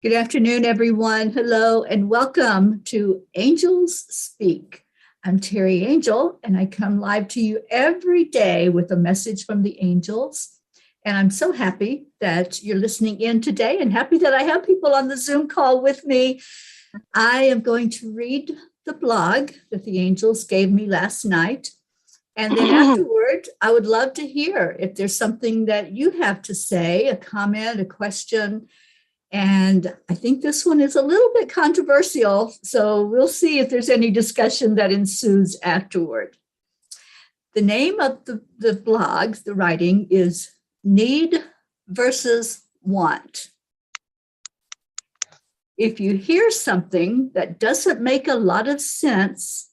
Good afternoon, everyone. Hello, and welcome to Angels Speak. I'm Teri Angel, and I come live to you every day with a message from the angels. And I'm so happy that you're listening in today and happy that I have people on the Zoom call with me. I am going to read the blog that the angels gave me last night. And then afterward, I would love to hear if there's something that you have to say, a comment, a question. And I think this one is a little bit controversial, so we'll see if there's any discussion that ensues afterward. The name of the blog, the writing, is Need versus Want. If you hear something that doesn't make a lot of sense,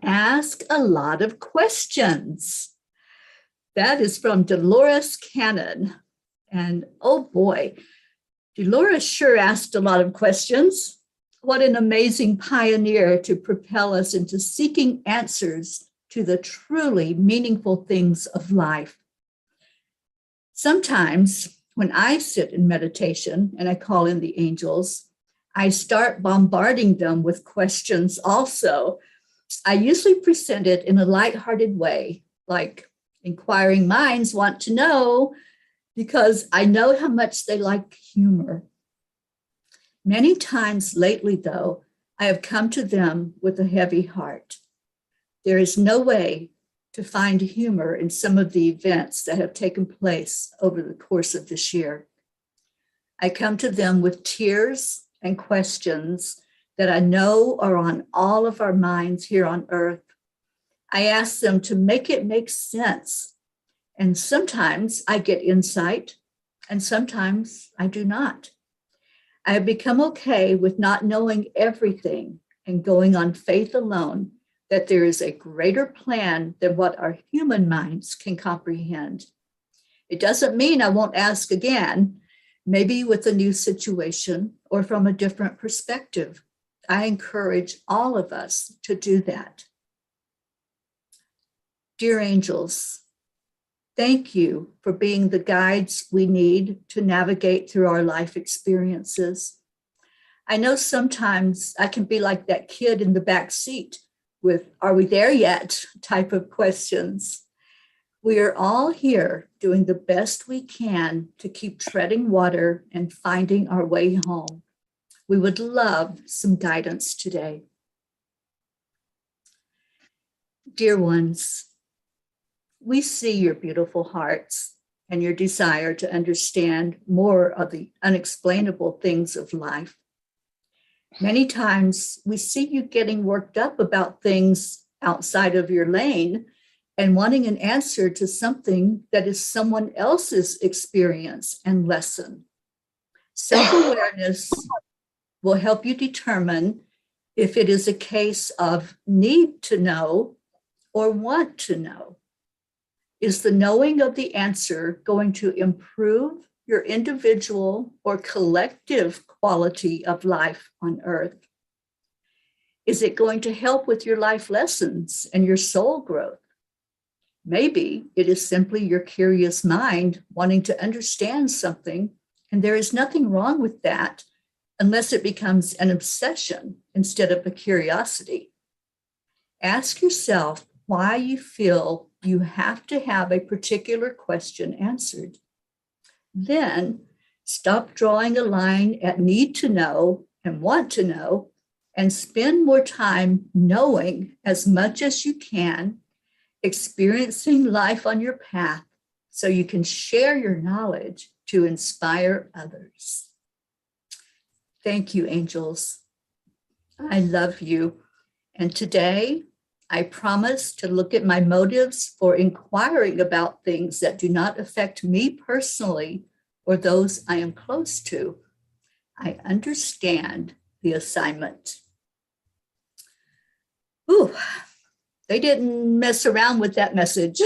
ask a lot of questions. That is from Dolores Cannon. And oh boy, Dolores sure asked a lot of questions. What an amazing pioneer to propel us into seeking answers to the truly meaningful things of life. Sometimes when I sit in meditation and I call in the angels, I start bombarding them with questions also. I usually present it in a lighthearted way, like inquiring minds want to know, because I know how much they like humor. Many times lately, though, I have come to them with a heavy heart. There is no way to find humor in some of the events that have taken place over the course of this year. I come to them with tears and questions that I know are on all of our minds here on earth. I ask them to make it make sense. And sometimes I get insight, and sometimes I do not. I have become okay with not knowing everything and going on faith alone, that there is a greater plan than what our human minds can comprehend. It doesn't mean I won't ask again, maybe with a new situation or from a different perspective. I encourage all of us to do that. Dear angels, thank you for being the guides we need to navigate through our life experiences. I know sometimes I can be like that kid in the back seat with, "Are we there yet?" type of questions. We are all here doing the best we can to keep treading water and finding our way home. We would love some guidance today. Dear ones, we see your beautiful hearts and your desire to understand more of the unexplainable things of life. Many times we see you getting worked up about things outside of your lane and wanting an answer to something that is someone else's experience and lesson. Self-awareness will help you determine if it is a case of need to know or want to know. Is the knowing of the answer going to improve your individual or collective quality of life on earth? Is it going to help with your life lessons and your soul growth? Maybe it is simply your curious mind wanting to understand something, and there is nothing wrong with that unless it becomes an obsession instead of a curiosity. Ask yourself why you feel you have to have a particular question answered. Then stop drawing a line at need to know and want to know, and spend more time knowing as much as you can, experiencing life on your path so you can share your knowledge to inspire others. Thank you, angels. I love you. And today, I promise to look at my motives for inquiring about things that do not affect me personally or those I am close to. I understand the assignment. Ooh, they didn't mess around with that message.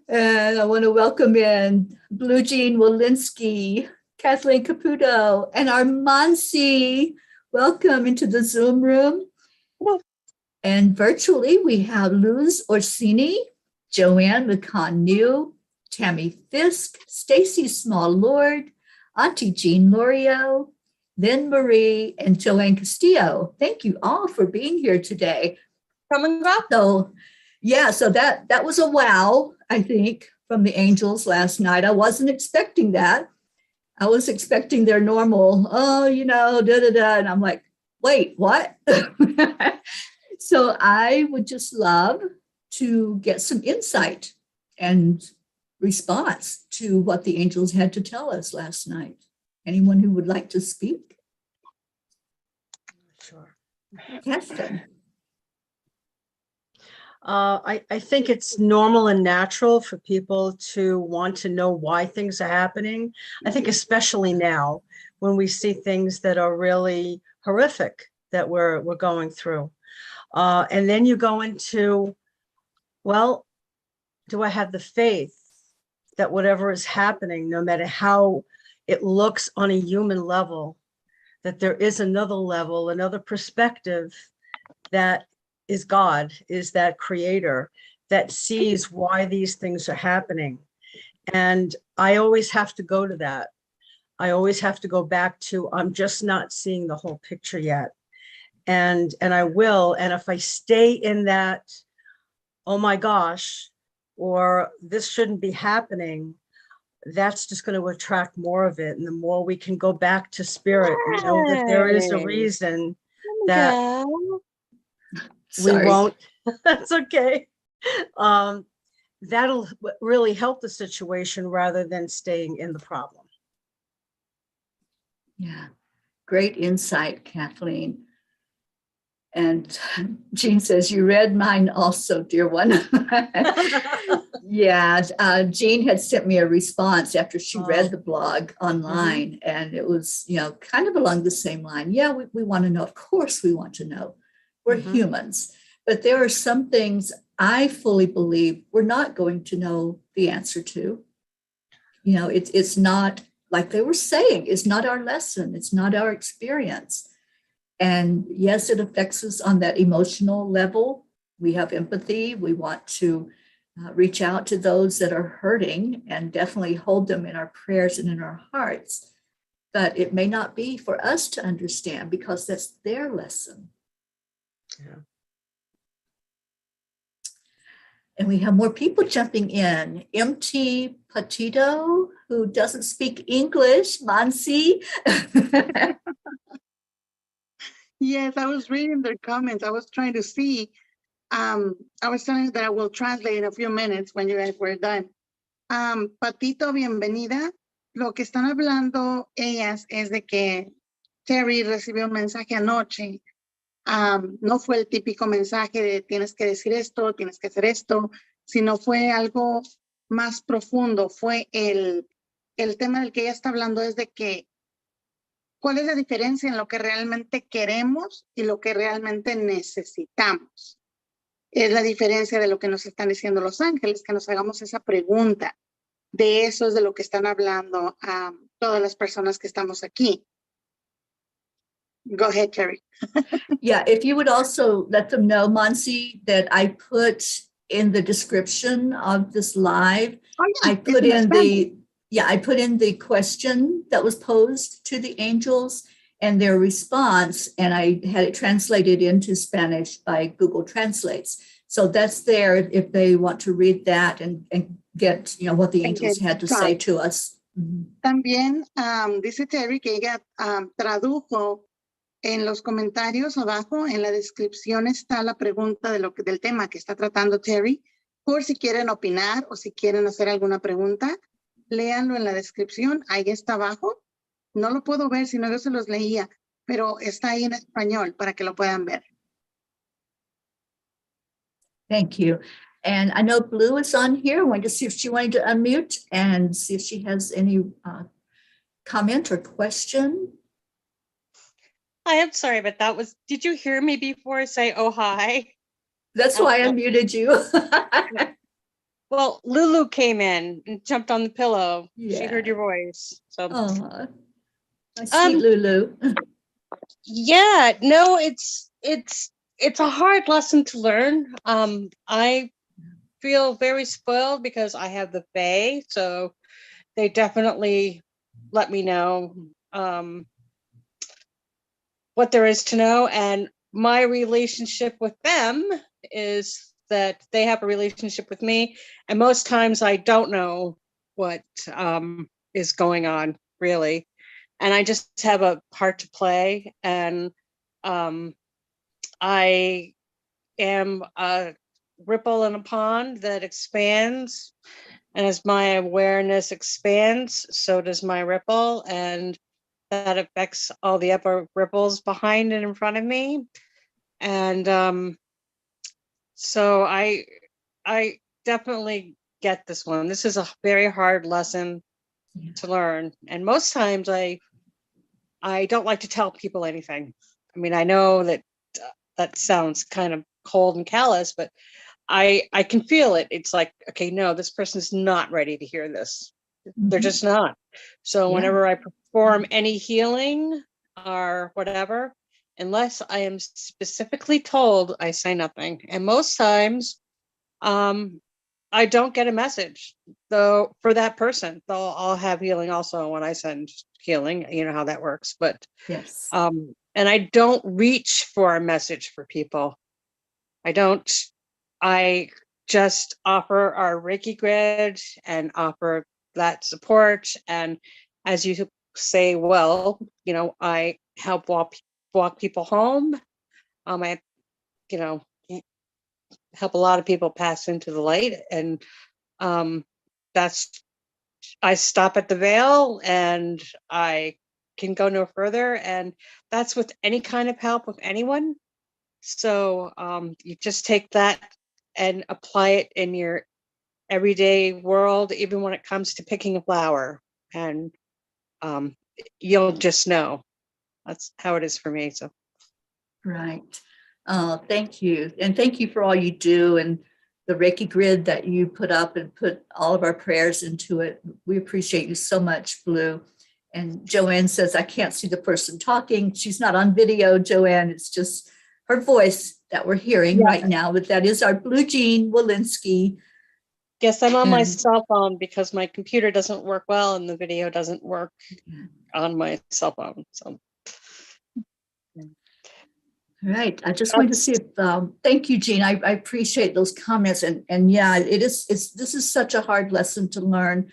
And I want to welcome in Blue Jean Walensky, Kathleen Caputo, and Armansi. Welcome into the Zoom room. And virtually, we have Luz Orsini, Joanne McCon-New, Tammy Fisk, Stacy Small-Lord, Auntie Jean Lorio, Lynn Marie, and Joanne Castillo. Thank you all for being here today. Come and go. So, yeah, so that was a wow, I think, from the Angels last night. I wasn't expecting that. I was expecting their normal, and I'm like, wait, what? So I would just love to get some insight and response to what the Angels had to tell us last night. Anyone who would like to speak? Sure. Keston. I think it's normal and natural for people to want to know why things are happening. I think especially now when we see things that are really horrific that we're going through. And then you go into, well, do I have the faith that whatever is happening, no matter how it looks on a human level, that there is another level, another perspective that is God, is that creator that sees why these things are happening. And I always have to go to that. I always have to go back to, I'm just not seeing the whole picture yet. And I will. And if I stay in that, oh my gosh, or this shouldn't be happening, that's just going to attract more of it. And the more we can go back to spirit, and know that there is a reason that we won't, that's okay. That'll really help the situation rather than staying in the problem. Yeah, great insight, Kathleen. And Jean says, you read mine also, dear one. Yeah, Jean had sent me a response after she read the blog online, and it was, kind of along the same line. Yeah, we want to know. Of course we want to know. We're humans. But there are some things I fully believe we're not going to know the answer to. It's not, like they were saying, it's not our lesson. It's not our experience. And yes, it affects us on that emotional level. We have empathy. We want to reach out to those that are hurting and definitely hold them in our prayers and in our hearts. But it may not be for us to understand because that's their lesson. Yeah. And we have more people jumping in. MT Patito, who doesn't speak English, Mansi. Yes, I was reading their comments. I was trying to see. I was telling you that I will translate in a few minutes when you guys were done. Patito, bienvenida. Lo que están hablando ellas es de que Teri recibió un mensaje anoche. No fue el típico mensaje de tienes que decir esto, tienes que hacer esto, sino fue algo más profundo. Fue el tema del que ella está hablando es de que ¿cuál es la diferencia en lo que realmente queremos y lo que realmente necesitamos? Es la diferencia de lo que nos están diciendo los ángeles, que nos hagamos esa pregunta. De eso es de lo que están hablando todas las personas que estamos aquí. Go ahead, Teri. Yeah, if you would also let them know, Mansi, that I put in the description of this live, I put in the question that was posed to the angels and their response, and I had it translated into Spanish by Google Translates. So that's there if they want to read that and get, what the angels had to say to us. También dice Teri que ella tradujo en los comentarios abajo, en la descripción está la pregunta del tema que está tratando Teri, por si quieren opinar o si quieren hacer alguna pregunta. Léanlo en la descripción, ahí está abajo. No lo puedo ver, si no yo se los leía, pero está ahí en español para que lo puedan ver. Thank you. And I know Blue is on here. I wanted to see if she wanted to unmute and see if she has any comment or question. I am sorry, but did you hear me before say, oh, hi? That's why I unmuted you. Well, Lulu came in and jumped on the pillow. Yeah. She heard your voice. So, my sweet Lulu. yeah, no, it's a hard lesson to learn. I feel very spoiled because I have the Fae, so they definitely let me know what there is to know. And my relationship with them is that they have a relationship with me. And most times I don't know what is going on, really. And I just have a part to play. And I am a ripple in a pond that expands. And as my awareness expands, so does my ripple. And that affects all the other ripples behind and in front of me. And so I definitely get this one. This is a very hard lesson to learn. And most times I don't like to tell people anything. I mean, I know that that sounds kind of cold and callous, but I can feel it. It's like, okay, no, this person's not ready to hear this. They're just not. So whenever I perform any healing or whatever, unless I am specifically told, I say nothing. And most times, I don't get a message, though, for that person. Though I'll have healing also when I send healing. You know how that works. But Yes. and I don't reach for a message for people. I don't. I just offer our Reiki grid and offer that support. And as you say, well, you know, I help walk people home. I, you know, help a lot of people pass into the light. And that's, I stop at the veil and I can go no further. And that's with any kind of help with anyone. So you just take that and apply it in your everyday world, even when it comes to picking a flower, and you'll just know. That's how it is for me. So, Right. Thank you. And thank you for all you do and the Reiki grid that you put up and put all of our prayers into it. We appreciate you so much, Blue. And Joanne says, I can't see the person talking. She's not on video, Joanne. It's just her voice that we're hearing right now. But that is our Blue Jean Walensky. yes, I'm on my cell phone because my computer doesn't work well and the video doesn't work on my cell phone. So. Right. I just wanted to see if, thank you, Jean. I appreciate those comments. And yeah, this is such a hard lesson to learn.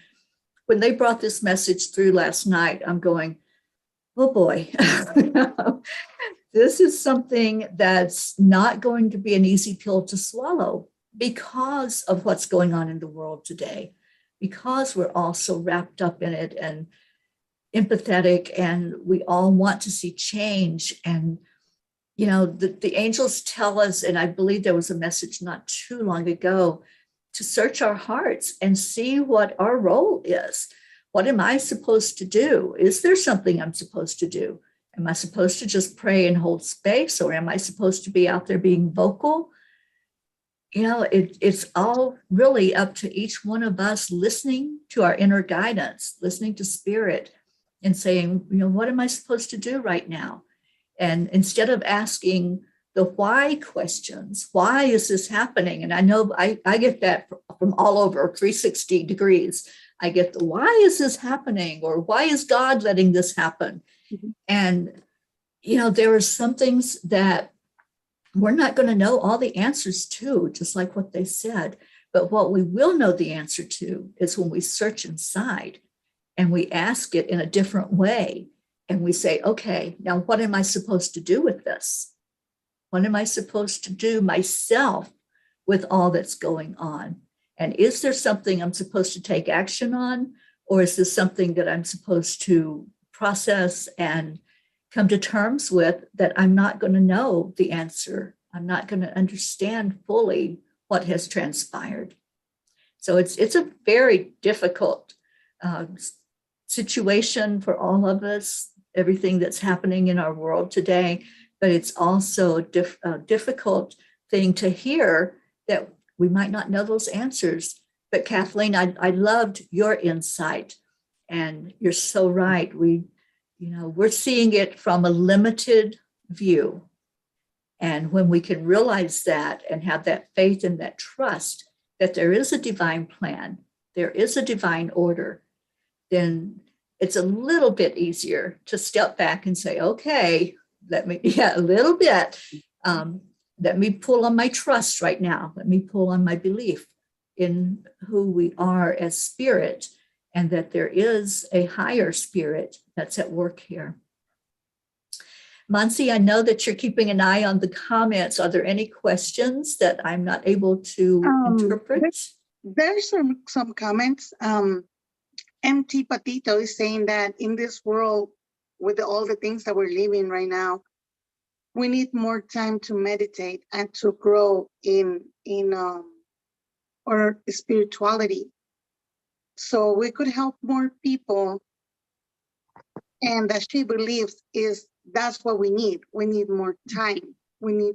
When they brought this message through last night, I'm going, oh boy, this is something that's not going to be an easy pill to swallow because of what's going on in the world today, because we're all so wrapped up in it and empathetic, and we all want to see change. And you know, the angels tell us, and I believe there was a message not too long ago, to search our hearts and see what our role is. What am I supposed to do? Is there something I'm supposed to do? Am I supposed to just pray and hold space, or am I supposed to be out there being vocal? You know, it's all really up to each one of us listening to our inner guidance, listening to spirit and saying, you know, what am I supposed to do right now? And instead of asking the why questions, why is this happening? And I know I get that from all over 360 degrees. I get the why is this happening? Or why is God letting this happen? Mm-hmm. And, you know, there are some things that we're not going to know all the answers to, just like what they said. But what we will know the answer to is when we search inside and we ask it in a different way. And we say, okay, now what am I supposed to do with this? What am I supposed to do myself with all that's going on? And is there something I'm supposed to take action on? Or is this something that I'm supposed to process and come to terms with, that I'm not going to know the answer? I'm not going to understand fully what has transpired. So it's a very difficult situation for all of us, everything that's happening in our world today, but it's also a difficult thing to hear that we might not know those answers. But Kathleen, I loved your insight, and you're so right. We're seeing it from a limited view. And when we can realize that and have that faith and that trust that there is a divine plan, there is a divine order, then it's a little bit easier to step back and say, okay, a little bit. Let me pull on my trust right now. Let me pull on my belief in who we are as spirit, and that there is a higher spirit that's at work here. Mansi, I know that you're keeping an eye on the comments. Are there any questions that I'm not able to interpret? There's some comments. MT Patito is saying that in this world, with all the things that we're living right now, we need more time to meditate and to grow in our spirituality, so we could help more people. And that she believes that's what we need. We need more time. We need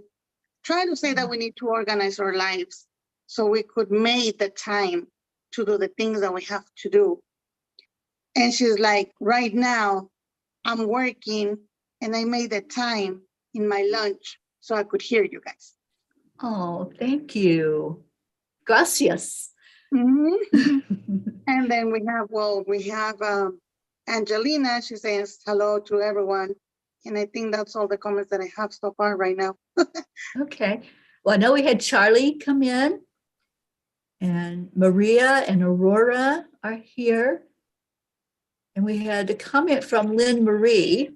try to say that we need to organize our lives so we could make the time to do the things that we have to do. And she's like, right now, I'm working and I made the time in my lunch so I could hear you guys. Oh, thank you. Gracias. And then we have Angelina. She says hello to everyone. And I think that's all the comments that I have so far right now. Okay. Well, I know we had Charlie come in, and Maria and Aurora are here. And we had a comment from Lynn Marie.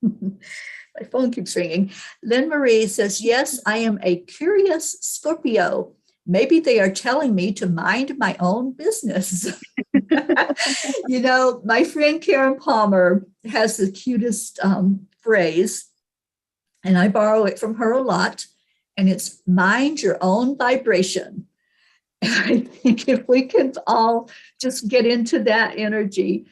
My phone keeps ringing. Lynn Marie says, yes, I am a curious Scorpio. Maybe they are telling me to mind my own business. You know, my friend Karen Palmer has the cutest phrase, and I borrow it from her a lot, and it's mind your own vibration. And I think if we can all just get into that energy,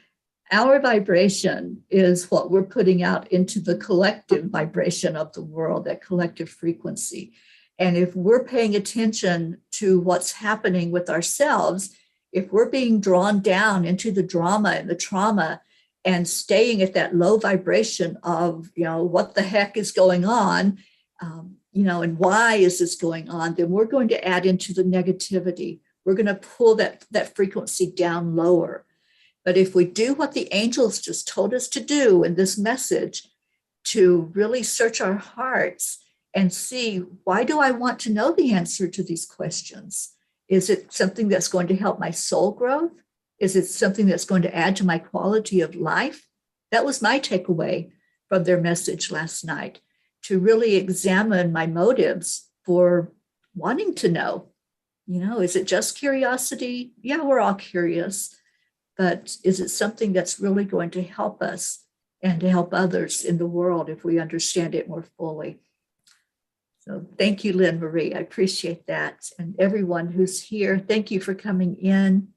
our vibration is what we're putting out into the collective vibration of the world, that collective frequency. And if we're paying attention to what's happening with ourselves, if we're being drawn down into the drama and the trauma and staying at that low vibration of, what the heck is going on, and why is this going on, then we're going to add into the negativity. We're going to pull that frequency down lower. But if we do what the angels just told us to do in this message, to really search our hearts and see, why do I want to know the answer to these questions? Is it something that's going to help my soul growth? Is it something that's going to add to my quality of life? That was my takeaway from their message last night, to really examine my motives for wanting to know. Is it just curiosity? Yeah, we're all curious. But is it something that's really going to help us and to help others in the world if we understand it more fully? So thank you, Lynn Marie. I appreciate that. And everyone who's here, thank you for coming in.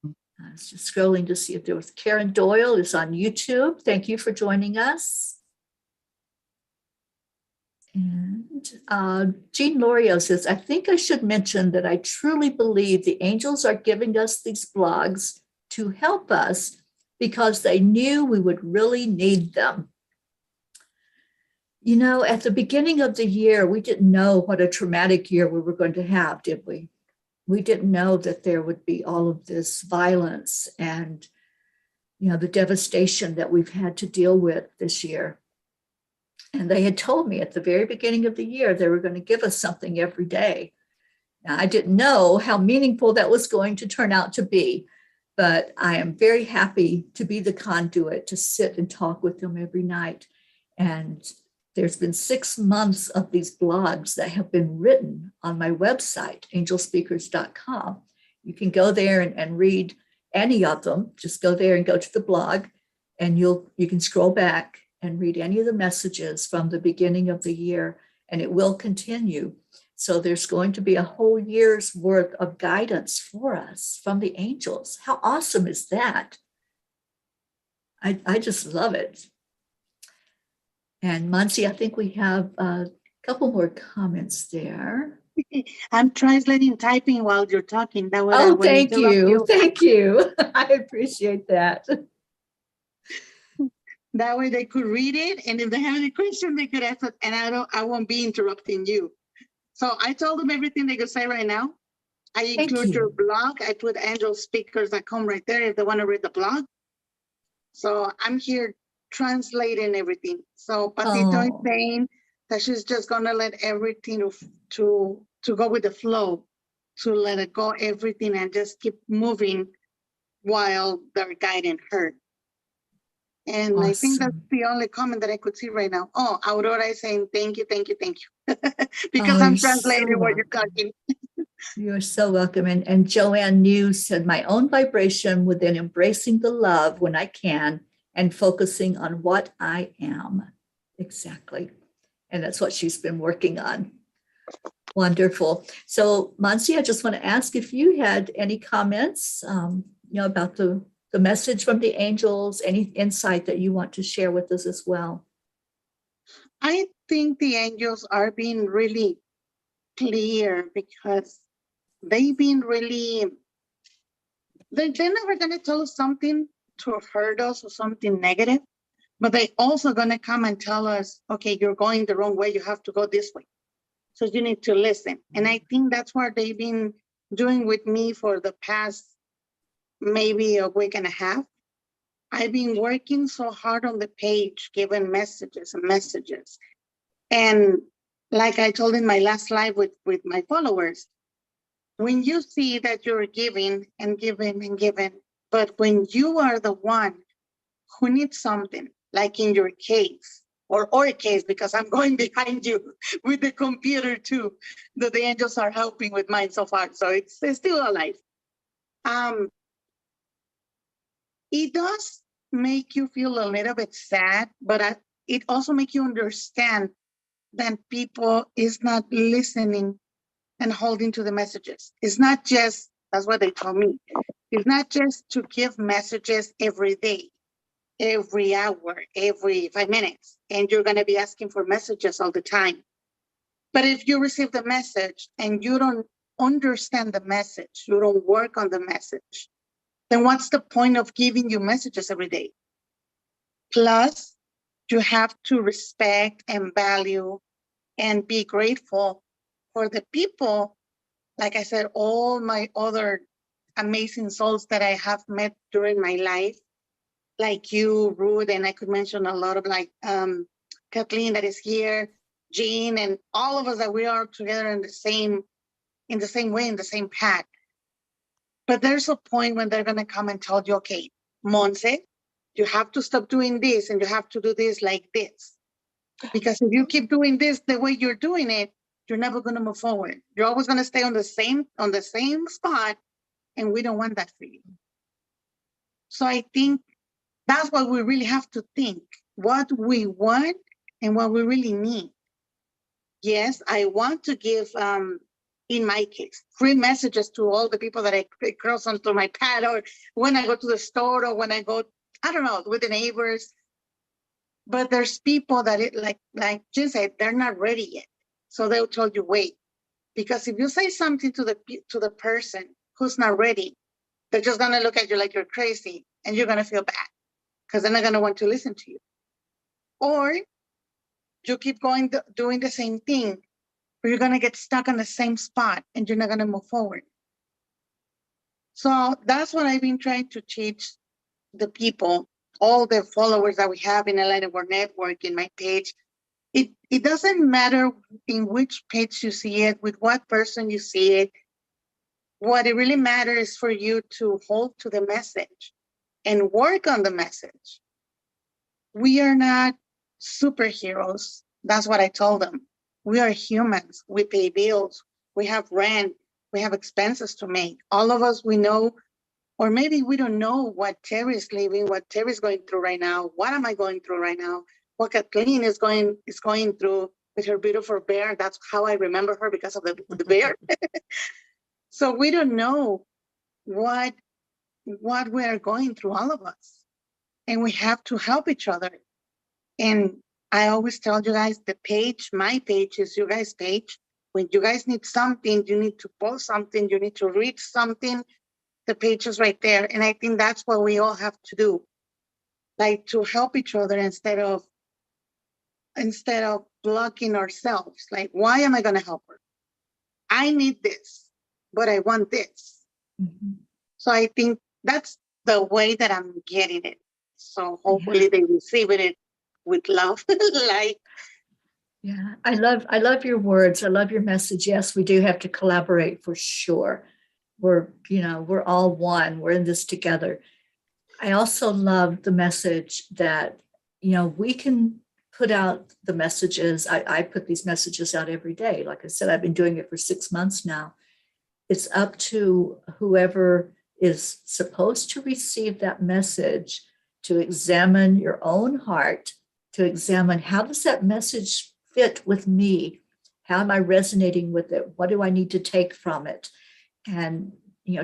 I was just scrolling to see if there was Karen Doyle is on YouTube. Thank you for joining us. And Jean Lorio says, I think I should mention that I truly believe the angels are giving us these blogs to help us because they knew we would really need them. At the beginning of the year, we didn't know what a traumatic year we were going to have, did we? We didn't know that there would be all of this violence and, the devastation that we've had to deal with this year. And they had told me at the very beginning of the year, they were going to give us something every day. Now, I didn't know how meaningful that was going to turn out to be, but I am very happy to be the conduit to sit and talk with them every night. And there's been 6 months of these blogs that have been written on my website, angelspeakers.com. You can go there and read any of them. Just go there and go to the blog, and you can scroll back and read any of the messages from the beginning of the year, and it will continue. So there's going to be a whole year's worth of guidance for us from the angels. How awesome is that? I just love it. And Mansi, I think we have a couple more comments there. I'm translating typing while you're talking. That way I Oh, won't thank interrupt you. Thank you. I appreciate that. That way they could read it, and if they have any question, they could ask it, and I won't be interrupting you. So I told them everything they could say right now. I include your blog. I put angelspeakers.com right there if they want to read the blog. So I'm here translating everything. So Patito is Oh. saying that she's just gonna let everything to go with the flow, to let it go everything and just keep moving while they're guiding her. And I think that's Awesome. the only comment that I could see right now. Oh, Aurora is saying thank you, thank you, thank you. Because Oh, I'm you're so translating what you're welcome. talking. You're so welcome. And Joanne News said, my own vibration within embracing the love when I can and focusing on what I am. Exactly. And that's what she's been working on. Wonderful. So, Mansi, I just want to ask if you had any comments, about the message from the angels, any insight that you want to share with us as well. I think the angels are being really clear because they've been really, they're never going to tell us something to hurt us or something negative, but they also going to come and tell us, okay, you're going the wrong way. You have to go this way. So you need to listen. And I think that's what they've been doing with me for the past maybe a week and a half. I've been working so hard on the page, giving messages and messages. And like I told in my last live with my followers, when you see that you're giving and giving and giving, but when you are the one who needs something, like in your case, or our case, because I'm going behind you with the computer too, that the angels are helping with mine so far. So it's still alive. It does make you feel a little bit sad, but it also makes you understand that people is not listening and holding to the messages. It's not just, that's what they told me. It's not just to give messages every day, every hour, every 5 minutes, and you're going to be asking for messages all the time. But if you receive the message and you don't understand the message, you don't work on the message, then what's the point of giving you messages every day? Plus, you have to respect and value and be grateful for the people, like I said, all my other amazing souls that I have met during my life, like you, Ruth, and I could mention a lot of like Kathleen that is here, Jean, and all of us that we are together in the same way, in the same path. But there's a point when they're gonna come and tell you, okay, Monse, you have to stop doing this and you have to do this like this. Because if you keep doing this the way you're doing it, you're never gonna move forward. You're always gonna stay on the same spot, and we don't want that for you. So I think that's what we really have to think, what we want and what we really need. Yes, I want to give, in my case, free messages to all the people that I cross onto my path, or when I go to the store, or when I go, I don't know, with the neighbors. But there's people that like Jen said, they're not ready yet. So they'll tell you, wait, because if you say something to the person who's not ready, they're just gonna look at you like you're crazy, and you're gonna feel bad because they're not gonna want to listen to you. Or you keep going doing the same thing, but you're gonna get stuck on the same spot and you're not gonna move forward. So that's what I've been trying to teach the people, all the followers that we have in Align Our Network, in my page. It doesn't matter in which page you see it, with what person you see it. What it really matters is for you to hold to the message and work on the message. We are not superheroes. That's what I told them. We are humans. We pay bills. We have rent. We have expenses to make. All of us, we know, or maybe we don't know what Teri's living, what Teri's going through right now. What am I going through right now? What Kathleen is going through with her beautiful bear. That's how I remember her, because of the bear. So we don't know what we are going through, all of us. And we have to help each other. And I always tell you guys, the page, my page, is your guys' page. When you guys need something, you need to post something, you need to read something, the page is right there. And I think that's what we all have to do, like to help each other instead of blocking ourselves. Like, why am I going to help her? I need this, but I want this. Mhm. So I think that's the way that I'm getting it. So hopefully they receive it with love. Like, Yeah, I love your words. I love your message. Yes, we do have to collaborate for sure. We're all one. We're in this together. I also love the message that, we can put out the messages. I put these messages out every day. Like I said, I've been doing it for 6 months now. It's up to whoever is supposed to receive that message to examine your own heart, to examine how does that message fit with me? How am I resonating with it? What do I need to take from it? And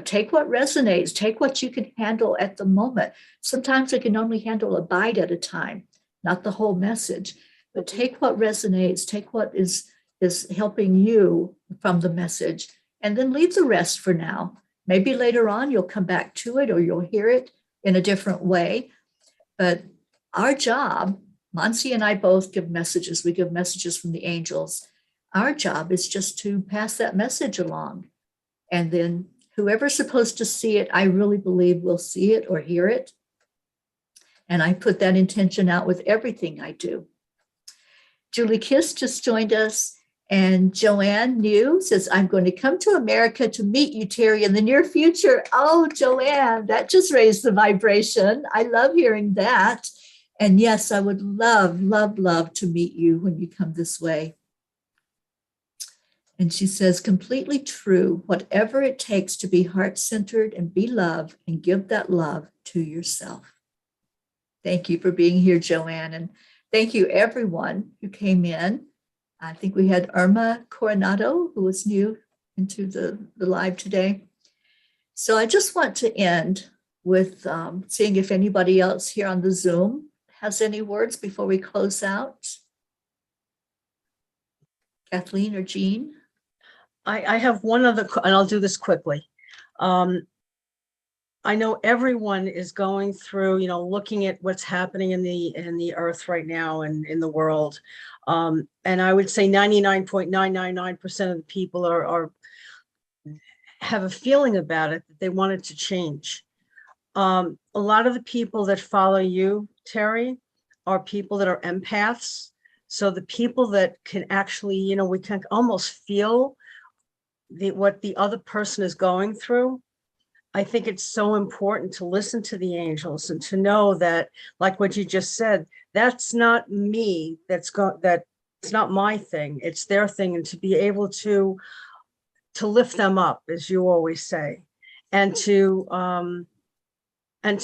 take what resonates, take what you can handle at the moment. Sometimes we can only handle a bite at a time, not the whole message, but take what resonates, take what is helping you from the message, and then leave the rest for now. Maybe later on you'll come back to it or you'll hear it in a different way. But our job, Monsi and I both give messages. We give messages from the angels. Our job is just to pass that message along. And then whoever's supposed to see it, I really believe will see it or hear it. And I put that intention out with everything I do. Julie Kiss just joined us. And Joanne New says, I'm going to come to America to meet you, Teri, in the near future. Oh, Joanne, that just raised the vibration. I love hearing that. And yes, I would love, love, love to meet you when you come this way. And she says, completely true. Whatever it takes to be heart-centered and be loved and give that love to yourself. Thank you for being here, Joanne. And thank you, everyone who came in. I think we had Irma Coronado, who was new into the live today. So I just want to end with seeing if anybody else here on the Zoom has any words before we close out. Kathleen or Jean? I have one other, and I'll do this quickly. I know everyone is going through, looking at what's happening in the earth right now and in the world. And I would say 99.999% of the people have a feeling about it that they want it to change. A lot of the people that follow you, Teri, are people that are empaths. So the people that can actually, we can almost feel what the other person is going through. I think it's so important to listen to the angels and to know that, like what you just said, that's not me. That's not my thing. It's their thing, and to be able to lift them up, as you always say, and to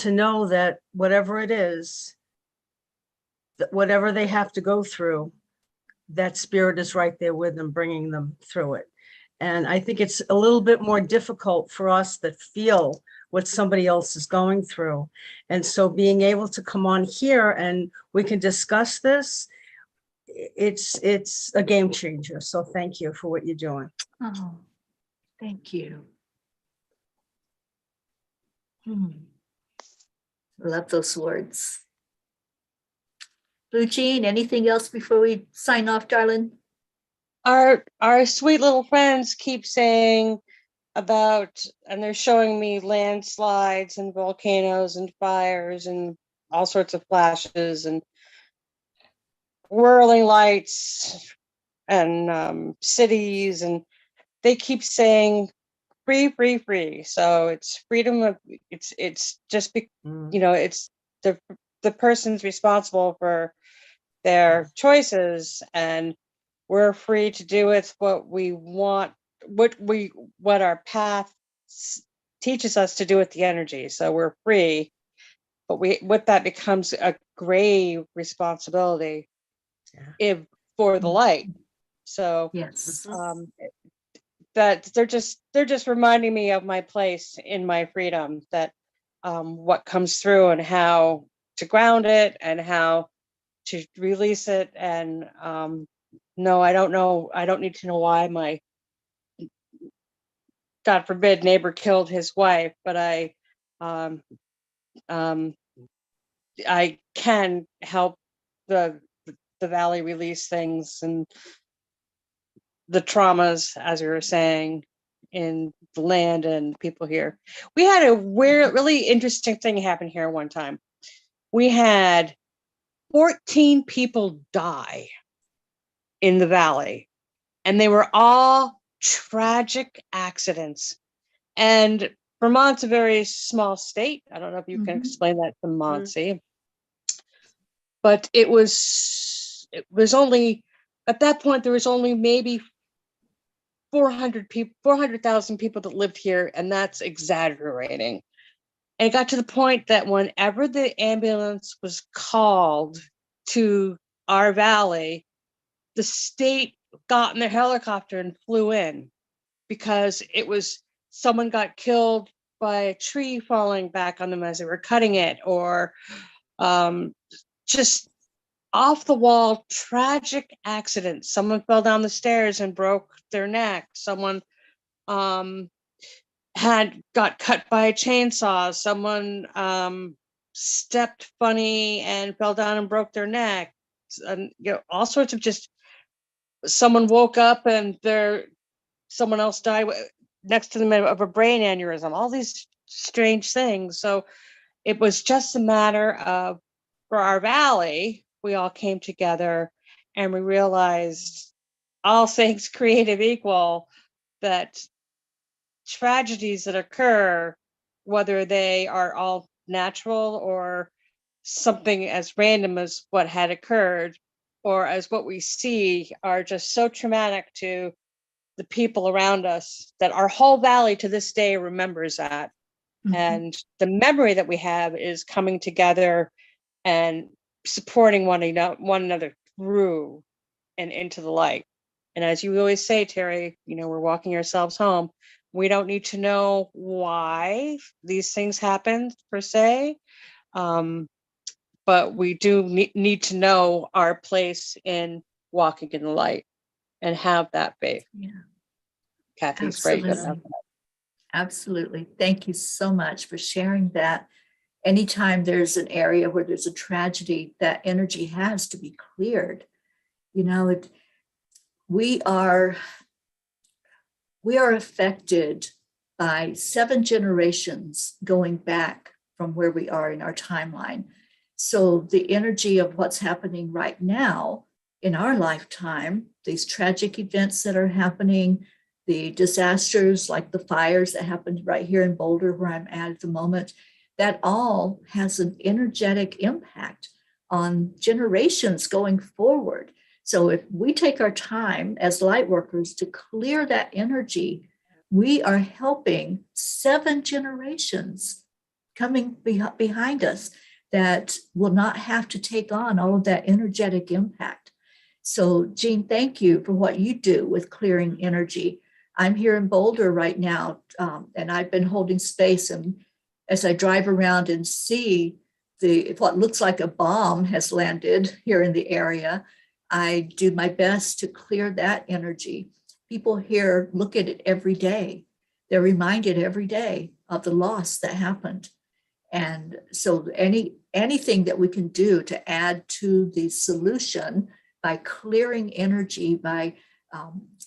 know that whatever it is, that whatever they have to go through, that spirit is right there with them, bringing them through it. And I think it's a little bit more difficult for us that feel what somebody else is going through. And so being able to come on here and we can discuss this, it's a game changer. So thank you for what you're doing. Oh, thank you. I love those words. Blue Jean, anything else before we sign off, darling? Our sweet little friends keep saying about, and they're showing me landslides and volcanoes and fires and all sorts of flashes and whirling lights and cities, and they keep saying free, free, free. So it's freedom of, it's just it's the person's responsible for their choices, and we're free to do with what we want, what our path teaches us to do with the energy. So we're free, but what that becomes a grave responsibility for the light. So Yes. that they're just reminding me of my place in my freedom, that what comes through and how to ground it and how to release it. And no, I don't know. I don't need to know why my, God forbid, neighbor killed his wife, but I can help the valley release things and the traumas, as we were saying, in the land and people here. We had a weird, really interesting thing happen here one time. we had 14 people die in the valley, and they were all tragic accidents. And Vermont's a very small state. I don't know if you can explain that to Monty, but it was only, at that point, there was only maybe 400,000 people that lived here, and that's exaggerating. And it got to the point that whenever the ambulance was called to our valley, the state got in their helicopter and flew in, because it was, someone got killed by a tree falling back on them as they were cutting it, or just off the wall tragic accidents. Someone fell down the stairs and broke their neck. Someone got cut by a chainsaw. Someone stepped funny and fell down and broke their neck. And, all sorts of, just someone woke up and someone else died next to them of a brain aneurysm. All these strange things. So it was just a matter of, for our valley, we all came together and we realized, all things created equal, that tragedies that occur, whether they are all natural or something as random as what had occurred, or as what we see, are just so traumatic to the people around us, that our whole valley to this day remembers that. And the memory that we have is coming together and supporting one another through and into the light. And as you always say, Teri, we're walking ourselves home. We don't need to know why these things happen per se, but we do need to know our place in walking in the light and have that faith. Yeah. Kathy's great about that. Absolutely. Thank you so much for sharing that. Anytime there's an area where there's a tragedy, that energy has to be cleared. We are affected by 7 generations going back from where we are in our timeline. So the energy of what's happening right now in our lifetime, these tragic events that are happening, the disasters like the fires that happened right here in Boulder, where I'm at the moment, that all has an energetic impact on generations going forward. So if we take our time as light workers to clear that energy, we are helping 7 generations coming behind us that will not have to take on all of that energetic impact. So Jean, thank you for what you do with clearing energy. I'm here in Boulder right now, and I've been holding space. And as I drive around and see what looks like a bomb has landed here in the area, I do my best to clear that energy. People here look at it every day. They're reminded every day of the loss that happened. And so anything that we can do to add to the solution by clearing energy, by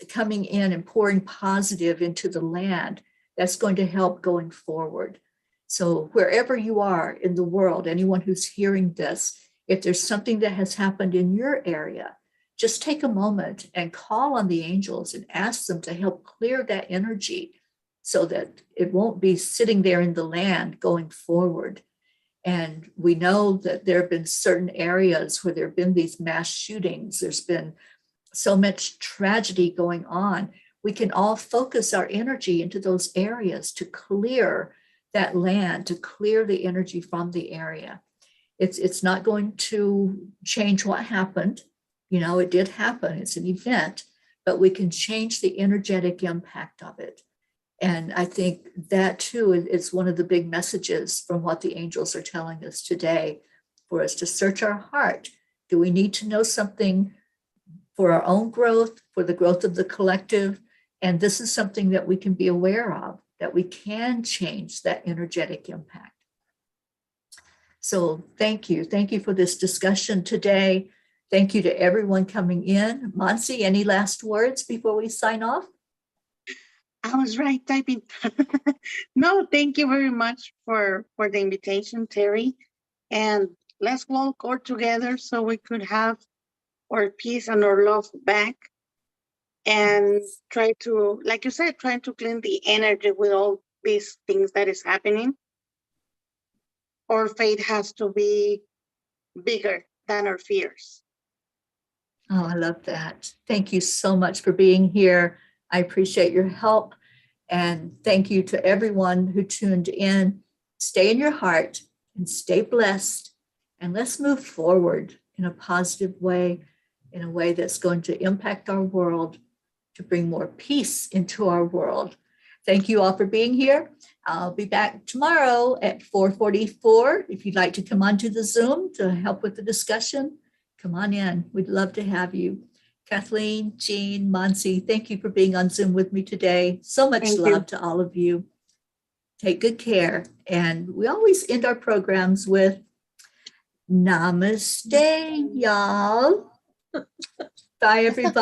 coming in and pouring positive into the land, that's going to help going forward. So wherever you are in the world, anyone who's hearing this, if there's something that has happened in your area, just take a moment and call on the angels and ask them to help clear that energy so that it won't be sitting there in the land going forward. And we know that there have been certain areas where there have been these mass shootings. There's been so much tragedy going on. We can all focus our energy into those areas to clear that land, to clear the energy from the area. It's not going to change what happened. It did happen. It's an event, but we can change the energetic impact of it. And I think that too is one of the big messages from what the angels are telling us today, for us to search our heart. Do we need to know something for our own growth, for the growth of the collective? And this is something that we can be aware of, that we can change that energetic impact. So thank you. Thank you for this discussion today. Thank you to everyone coming in. Monsi, any last words before we sign off? I was right typing. No, thank you very much for the invitation, Teri. And let's walk all together so we could have our peace and our love back. And try to, like you said, trying to clean the energy with all these things that is happening. Our faith has to be bigger than our fears. Oh, I love that. Thank you so much for being here. I appreciate your help. And thank you to everyone who tuned in. Stay in your heart and stay blessed. And let's move forward in a positive way, in a way that's going to impact our world, to bring more peace into our world. Thank you all for being here. I'll be back tomorrow at 4:44. If you'd like to come onto the Zoom to help with the discussion, come on in. We'd love to have you. Kathleen, Jean, Monsi, thank you for being on Zoom with me today. So much Thank you. love to all of you. Take good care. And we always end our programs with namaste, y'all. Bye, everybody.